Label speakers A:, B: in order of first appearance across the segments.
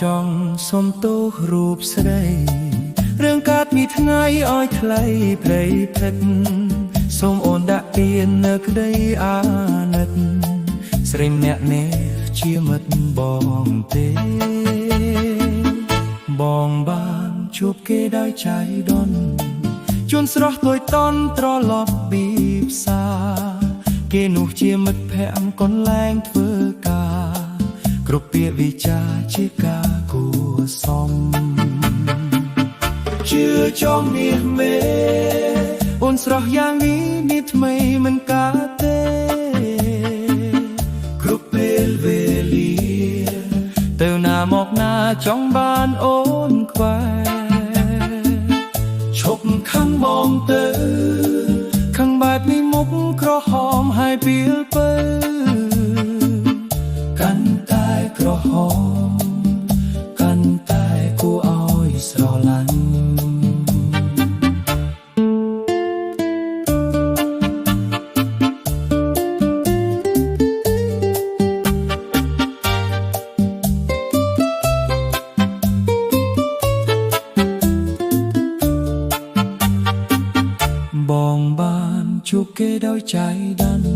A: ចង់សុំទោសរូបស្រីរឿងកើតมีថ្ងៃឲ្យខ្លីព្រៃភ្លេចសូមអូនដាក់ពៀននៅក្តីអាណិតស្រីម្នាក់នេះជាមិត្តបងទេបងបានជួបគេដោយចៃដន្យជួនស្រស់ទួយតន់ត្រឡប់ពីផ្សារគេនោះជាមិត្តភក្តិកន្លែងធ្វើការគ្រប់ពាក្យវិចារជាការគួរសមជឿចង់មាសមេអូនស្រស់យ៉ាងនេះមានថ្មីមិនកើតទេគ្រប់ពេលវេលាទៅណាមកណាចង់បានអូនខ្វែឈប់ខឹងបងទៅខឹងបែបនេះមុខក្រហមហើយពីលពើកាន់តែក្រហមកាន់តែគួរឲ្យស្រឡាញ់បងបានជួបគេដោយចៃដន្យ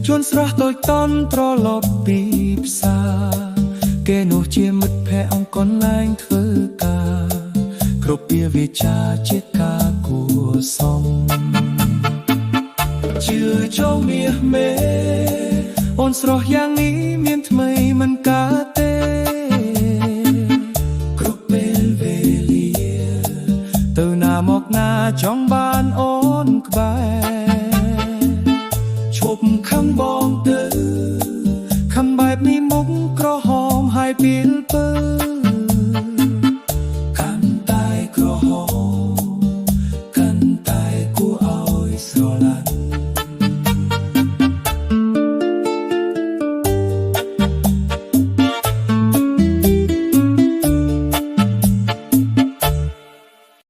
A: ជួនស្រស់តូចតន់ត្រឡប់ពីផ្សារគេនោះជាមិត្តភក្តិកន្លែងធ្វើការគ្រប់ពាក្យវាចាជាការគួរសមជឿចូលមាសមេអូនស្រស់យ៉ាងនេះមានថ្មីមិនកើតទេគ្រប់ពេលវេលាទៅណាមកណាចង់បានអូនក្បែរឈប់ខឹងបងទៅខឹងបែបនេះមុខក្រហមហើយពីលពើ